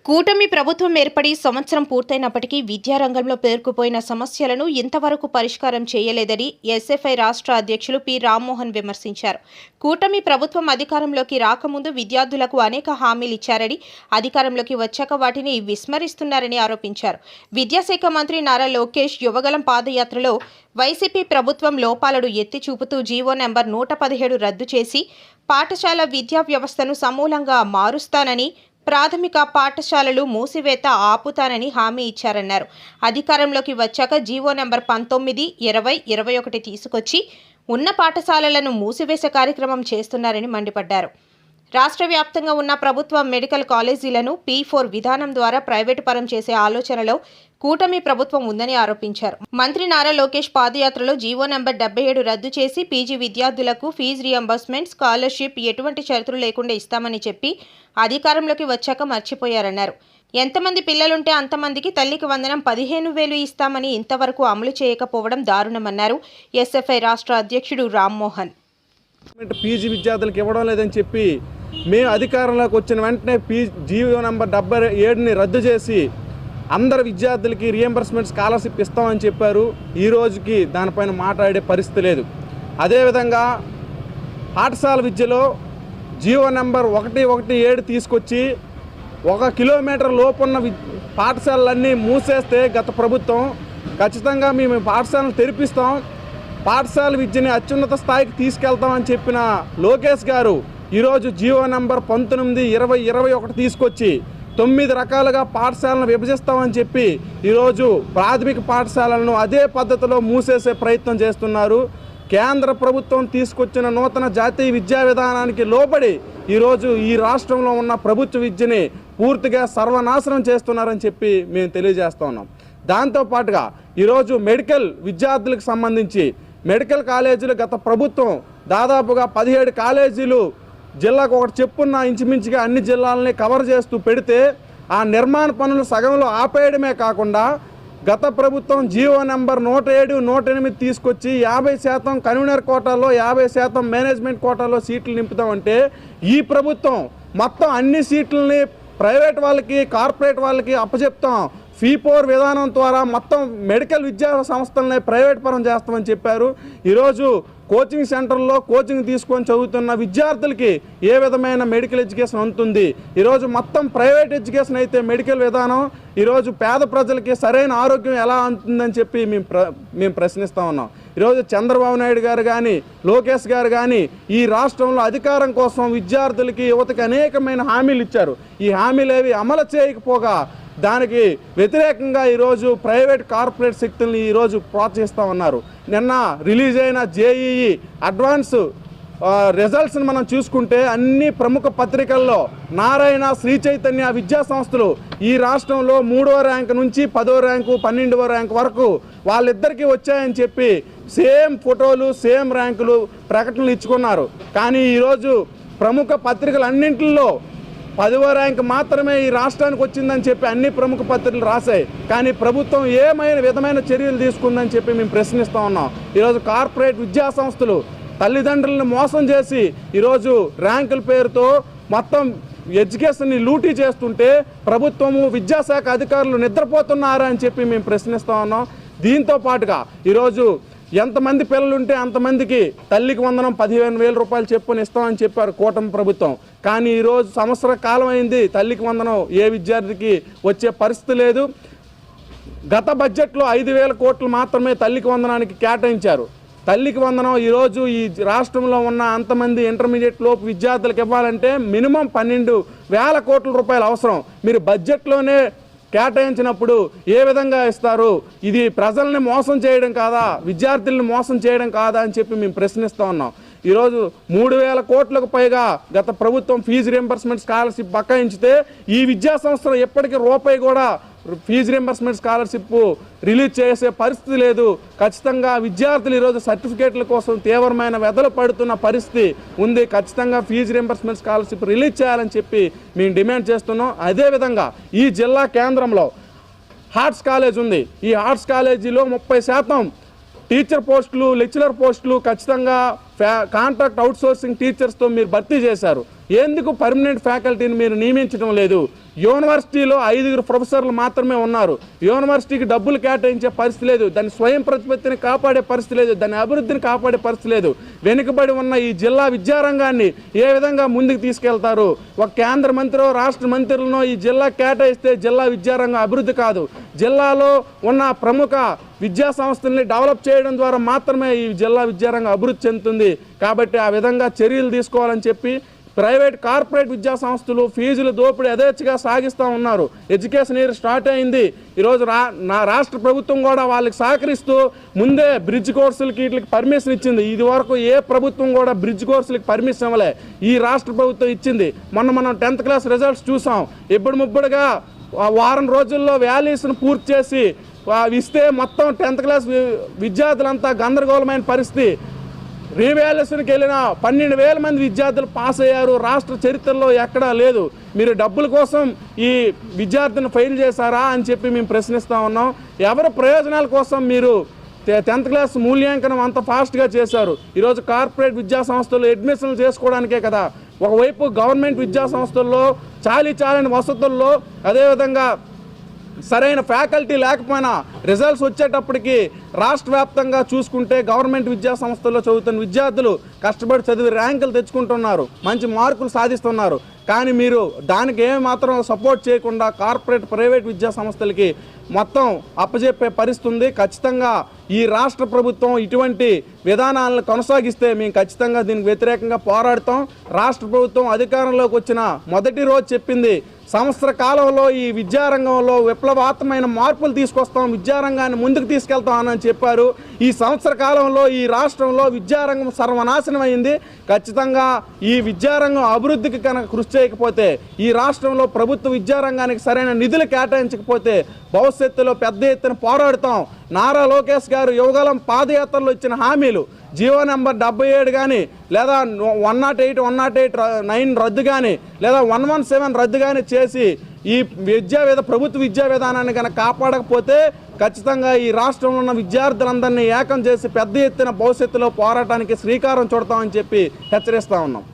కూటమి ప్రభుత్వం ఏర్పడి సంవత్సరం పూర్తయినప్పటికీ విద్యారంగంలో పేరుకుపోయిన సమస్యలను ఇంతవరకు పరిష్కారం చేయలేదని ఎస్ఎఫ్ఐ రాష్ట్ర అధ్యక్షులు పి రామ్మోహన్ విమర్శించారు. కూటమి ప్రభుత్వం అధికారంలోకి రాకముందు విద్యార్థులకు అనేక హామీలు ఇచ్చారని, అధికారంలోకి వచ్చాక వాటిని విస్మరిస్తున్నారని ఆరోపించారు. విద్యాశాఖ మంత్రి నారా లోకేష్ యువగళం పాదయాత్రలో వైసీపీ ప్రభుత్వం లోపాలను ఎత్తి చూపుతూ జీవో నెంబర్ 117 రద్దు చేసి పాఠశాల విద్యా వ్యవస్థను సమూలంగా మారుస్తానని, ప్రాథమిక పాఠశాలలు మూసివేత ఆపుతానని హామీ ఇచ్చారన్నారు. అధికారంలోకి వచ్చాక జీవో నెంబర్ 19, 20, 21 తీసుకొచ్చి ఉన్న పాఠశాలలను మూసివేసే కార్యక్రమం చేస్తున్నారని మండిపడ్డారు. రాష్ట్ర వ్యాప్తంగా ఉన్న ప్రభుత్వ మెడికల్ కాలేజీలను P4 విధానం ద్వారా ప్రైవేటు పరం చేసే ఆలోచనలో కూటమి ప్రభుత్వం ఉందని ఆరోపించారు. మంత్రి నారా లోకేష్ పాదయాత్రలో జీవో నెంబర్ 77 రద్దు చేసి పీజీ విద్యార్థులకు ఫీజు రియంబర్స్మెంట్, స్కాలర్షిప్ ఎటువంటి షరతులు లేకుండా ఇస్తామని చెప్పి అధికారంలోకి వచ్చాక మర్చిపోయారన్నారు. ఎంతమంది పిల్లలుంటే అంతమందికి తల్లికి వందనం 15,000 ఇస్తామని ఇంతవరకు అమలు చేయకపోవడం దారుణమన్నారు. ఎస్ఎఫ్ఐ రాష్ట్ర అధ్యక్షుడు రామ్మోహన్. పీజీ విద్యార్థులకు ఇవ్వడం లేదని చెప్పి మేము అధికారంలోకి వచ్చిన వెంటనే జీవో నెంబర్ 77ని రద్దు చేసి అందరు విద్యార్థులకి రియంబర్స్మెంట్ స్కాలర్షిప్ ఇస్తామని చెప్పారు. ఈ రోజుకి దానిపైన మాట్లాడే పరిస్థితి లేదు. అదేవిధంగా పాఠశాల విద్యలో జీవో నెంబర్ 117 తీసుకొచ్చి 1 కిలోమీటర్ లోపున్న పాఠశాలలన్నీ మూసేస్తే గత ప్రభుత్వం ఖచ్చితంగా మేము పాఠశాలను తెరిపిస్తాం, పాఠశాల విద్యని అత్యున్నత స్థాయికి తీసుకెళ్తామని చెప్పిన లోకేష్ గారు ఈరోజు జీవో నెంబర్ 19, 20, 21 తీసుకొచ్చి 9 రకాలుగా పాఠశాలను విభజిస్తామని చెప్పి ఈరోజు ప్రాథమిక పాఠశాలలను అదే పద్ధతిలో మూసేసే ప్రయత్నం చేస్తున్నారు. కేంద్ర ప్రభుత్వం తీసుకొచ్చిన నూతన జాతీయ విద్యా విధానానికి లోబడి ఈరోజు ఈ రాష్ట్రంలో ఉన్న ప్రభుత్వ విద్యని పూర్తిగా సర్వనాశనం చేస్తున్నారని చెప్పి మేము తెలియజేస్తూ ఉన్నాం. దాంతోపాటుగా ఈరోజు మెడికల్ విద్యార్థులకు సంబంధించి మెడికల్ కాలేజీలు గత ప్రభుత్వం దాదాపుగా 17 కాలేజీలు జిల్లాకు ఒకటి చెప్పున్న ఇంచుమించుగా అన్ని జిల్లాలని కవర్ చేస్తూ పెడితే ఆ నిర్మాణ పనులు సగంలో ఆపేయడమే కాకుండా గత ప్రభుత్వం జీవో నెంబర్ 107, 108 తీసుకొచ్చి 50% కన్వీనర్ కోటాలో 50% మేనేజ్మెంట్ కోటాలో సీట్లు నింపుతామంటే ఈ ప్రభుత్వం మొత్తం అన్ని సీట్లని ప్రైవేట్ వాళ్ళకి, కార్పొరేట్ వాళ్ళకి అప్పచెప్తాం, P4 విధానం ద్వారా మొత్తం మెడికల్ విద్యా సంస్థలనే ప్రైవేట్ పరం చేస్తామని చెప్పారు. ఈరోజు కోచింగ్ సెంటర్లో కోచింగ్ తీసుకొని చదువుతున్న విద్యార్థులకి ఏ విధమైన మెడికల్ ఎడ్యుకేషన్ ఉంటుంది? ఈరోజు మొత్తం ప్రైవేట్ ఎడ్యుకేషన్ అయితే మెడికల్ విధానం ఈరోజు పేద ప్రజలకి సరైన ఆరోగ్యం ఎలా అందుతుందని చెప్పి మేము ప్రశ్నిస్తూ ఉన్నాం. ఈరోజు చంద్రబాబు నాయుడు గారు కానీ, లోకేష్ గారు కానీ ఈ రాష్ట్రంలో అధికారం కోసం విద్యార్థులకి, యువతకి అనేకమైన హామీలు ఇచ్చారు. ఈ హామీలు ఏవి అమలు చేయకపోగా దానికి వ్యతిరేకంగా ఈరోజు ప్రైవేట్ కార్పొరేట్ శక్తుల్ని ఈరోజు ప్రోత్సహిస్తూ ఉన్నారు. నిన్న రిలీజ్ అయిన JEE అడ్వాన్స్ రిజల్ట్స్ని మనం చూసుకుంటే అన్ని ప్రముఖ పత్రికల్లో నారాయణ, శ్రీ చైతన్య విద్యా సంస్థలు ఈ రాష్ట్రంలో 3వ ర్యాంక్ నుంచి 10వ ర్యాంకు, 12వ ర్యాంక్ వరకు వాళ్ళిద్దరికీ వచ్చాయని చెప్పి సేమ్ ఫోటోలు, సేమ్ ర్యాంకులు ప్రకటనలు ఇచ్చుకున్నారు. కానీ ఈరోజు ప్రముఖ పత్రికలన్నింటిలో 10వ ర్యాంక్ మాత్రమే ఈ రాష్ట్రానికి వచ్చిందని చెప్పి అన్ని ప్రముఖ పత్రికలు రాశాయి. కానీ ప్రభుత్వం ఏమైనా విధమైన చర్యలు తీసుకుందని చెప్పి మేము ప్రశ్నిస్తూ ఉన్నాం. ఈరోజు కార్పొరేట్ విద్యా సంస్థలు తల్లిదండ్రులను మోసం చేసి ఈరోజు ర్యాంకుల పేరుతో మొత్తం ఎడ్యుకేషన్ని లూటీ చేస్తుంటే ప్రభుత్వము, విద్యాశాఖ అధికారులు నిద్రపోతున్నారా అని చెప్పి మేము ప్రశ్నిస్తూ ఉన్నాం. దీంతో పాటుగా ఈరోజు ఎంతమంది పిల్లలుంటే అంతమందికి తల్లికి వందనం 15,000 రూపాయలు చెప్పుని ఇస్తామని చెప్పారు కూటమి ప్రభుత్వం. కానీ ఈరోజు సంవత్సర కాలం అయింది, తల్లికి వందనం ఏ విద్యార్థికి వచ్చే పరిస్థితి లేదు. గత బడ్జెట్లో 5,000 కోట్లు మాత్రమే తల్లికి వందనానికి కేటాయించారు. తల్లికి వందనం ఈరోజు ఈ రాష్ట్రంలో ఉన్న అంతమంది ఇంటర్మీడియట్ లోపు విద్యార్థులకు ఇవ్వాలంటే మినిమం 12,000 కోట్ల రూపాయలు అవసరం. మీరు బడ్జెట్లోనే కేటాయించినప్పుడు ఏ విధంగా ఇస్తారు? ఇది ప్రజల్ని మోసం చేయడం కాదా, విద్యార్థుల్ని మోసం చేయడం కాదా అని చెప్పి మేము ప్రశ్నిస్తూ ఉన్నాం. ఈరోజు 3,000 కోట్లకు పైగా గత ప్రభుత్వం ఫీజు రియంబర్స్మెంట్ స్కాలర్షిప్ బకాయించితే ఈ విద్యా సంస్థలు ఎప్పటికీ రూపాయి కూడా ఫీజు రియంబర్స్మెంట్ స్కాలర్షిప్ రిలీజ్ చేసే పరిస్థితి లేదు. ఖచ్చితంగా విద్యార్థులు ఈరోజు సర్టిఫికేట్ల కోసం తీవ్రమైన వెదలు పడుతున్న పరిస్థితి ఉంది. ఖచ్చితంగా ఫీజు రియంబర్స్మెంట్ స్కాలర్షిప్ రిలీజ్ చేయాలని చెప్పి మేము డిమాండ్ చేస్తున్నాం. అదేవిధంగా ఈ జిల్లా కేంద్రంలో ఆర్ట్స్ కాలేజ్ ఉంది. ఈ ఆర్ట్స్ కాలేజీలో 30% టీచర్ పోస్టులు, లెక్చరర్ పోస్టులు ఖచ్చితంగా కాంట్రాక్ట్ అవుట్సోర్సింగ్ టీచర్స్తో మీరు భర్తీ చేశారు. ఎందుకు పర్మనెంట్ ఫ్యాకల్టీని మీరు నియమించడం లేదు? యూనివర్సిటీలో 5 ప్రొఫెసర్లు మాత్రమే ఉన్నారు. యూనివర్సిటీకి డబ్బులు కేటాయించే పరిస్థితి లేదు, దాని స్వయం ప్రతిపత్తిని కాపాడే పరిస్థితి లేదు, దాని అభివృద్ధిని కాపాడే పరిస్థితి లేదు. వెనుకబడి ఉన్న ఈ జిల్లా విద్యారంగాన్ని ఏ విధంగా ముందుకు తీసుకెళ్తారు? ఒక కేంద్ర మంత్రో రాష్ట్ర మంత్రులను ఈ జిల్లా కేటాయిస్తే జిల్లా విద్యారంగం అభివృద్ధి కాదు. జిల్లాలో ఉన్న ప్రముఖ విద్యా సంస్థల్ని డెవలప్ చేయడం ద్వారా మాత్రమే ఈ జిల్లా విద్యారంగం అభివృద్ధి చెందుతుంది. కాబట్టి ఆ విధంగా చర్యలు తీసుకోవాలని చెప్పి ప్రైవేట్ కార్పొరేట్ విద్యా సంస్థలు ఫీజులు దోపిడీ యథేచ్ఛగా సాగిస్తూ ఉన్నారు. ఎడ్యుకేషన్ ఇయర్ స్టార్ట్ అయింది. ఈరోజు రాష్ట్ర ప్రభుత్వం కూడా వాళ్ళకి సహకరిస్తూ ముందే బ్రిడ్జ్ కోర్సులకి వీటికి పర్మిషన్ ఇచ్చింది. ఇది వరకు ఏ ప్రభుత్వం కూడా బ్రిడ్జ్ కోర్సులకి పర్మిషన్ ఇవ్వలే, ఈ రాష్ట్ర ప్రభుత్వం ఇచ్చింది. మనం 10th క్లాస్ రిజల్ట్స్ చూసాం. ముబ్బడిగా వారం రోజుల్లో వ్యాలీస్ను పూర్తి చేసి ఇస్తే మొత్తం 10th క్లాస్ విద్యార్థులంతా గందరగోళమైన పరిస్థితి. రీవాల్యుయేషన్కి వెళ్ళిన 12,000 మంది విద్యార్థులు పాస్ అయ్యారు. రాష్ట్ర చరిత్రలో ఎక్కడా లేదు. మీరు డబ్బుల కోసం ఈ విద్యార్థిని ఫెయిల్ చేశారా అని చెప్పి మేము ప్రశ్నిస్తూ ఉన్నాం. ఎవరి ప్రయోజనాల కోసం మీరు 10th క్లాస్ మూల్యాంకనం అంత ఫాస్ట్గా చేశారు? ఈరోజు కార్పొరేట్ విద్యా సంస్థలు అడ్మిషన్లు చేసుకోవడానికే కదా. ఒకవైపు గవర్నమెంట్ విద్యా సంస్థల్లో చాలని వసతుల్లో, అదేవిధంగా సరైన ఫ్యాకల్టీ లేకపోయినా రిజల్ట్స్ వచ్చేటప్పటికి రాష్ట్ర వ్యాప్తంగా చూసుకుంటే గవర్నమెంట్ విద్యా సంస్థల్లో చదువుతున్న విద్యార్థులు కష్టపడి చదివి ర్యాంకులు తెచ్చుకుంటున్నారు, మంచి మార్కులు సాధిస్తున్నారు. కానీ మీరు దానికి ఏమాత్రం సపోర్ట్ చేయకుండా కార్పొరేట్ ప్రైవేట్ విద్యా సంస్థలకి మొత్తం అప్పజెప్పే పరిస్థితి ఉంది. ఖచ్చితంగా ఈ రాష్ట్ర ప్రభుత్వం ఇటువంటి విధానాలను కొనసాగిస్తే మేము ఖచ్చితంగా దీనికి వ్యతిరేకంగా పోరాడతాం. రాష్ట్ర ప్రభుత్వం అధికారంలోకి వచ్చిన మొదటి రోజు చెప్పింది, సంవత్సర కాలంలో ఈ విద్యారంగంలో విప్లవాత్మకమైన మార్పులు తీసుకొస్తాం, విద్యారంగాన్ని ముందుకు తీసుకెళ్తామని చెప్పారు. ఈ సంవత్సర కాలంలో ఈ రాష్ట్రంలో విద్యారంగం సర్వనాశనం అయింది. ఖచ్చితంగా ఈ విద్యారంగం అభివృద్ధికి కనుక కృషి చేయకపోతే, ఈ రాష్ట్రంలో ప్రభుత్వ విద్యారంగానికి సరైన నిధులు కేటాయించకపోతే భవిష్యత్తులో పెద్ద ఎత్తున పోరాడుతాం. నారా లోకేష్ గారు యువగలం పాదయాత్రలో ఇచ్చిన హామీలు జీవో నెంబర్ 77 కానీ, లేదా 108, 108(9) రద్దు కానీ, లేదా 117 రద్దు కానీ చేసి ఈ ప్రభుత్వ విద్యా విధానాన్ని కనుక కాపాడకపోతే ఖచ్చితంగా ఈ రాష్ట్రంలో ఉన్న విద్యార్థులందరినీ ఏకం చేసి పెద్ద ఎత్తున భవిష్యత్తులో పోరాటానికి శ్రీకారం చుడతామని చెప్పి హెచ్చరిస్తూ ఉన్నాం.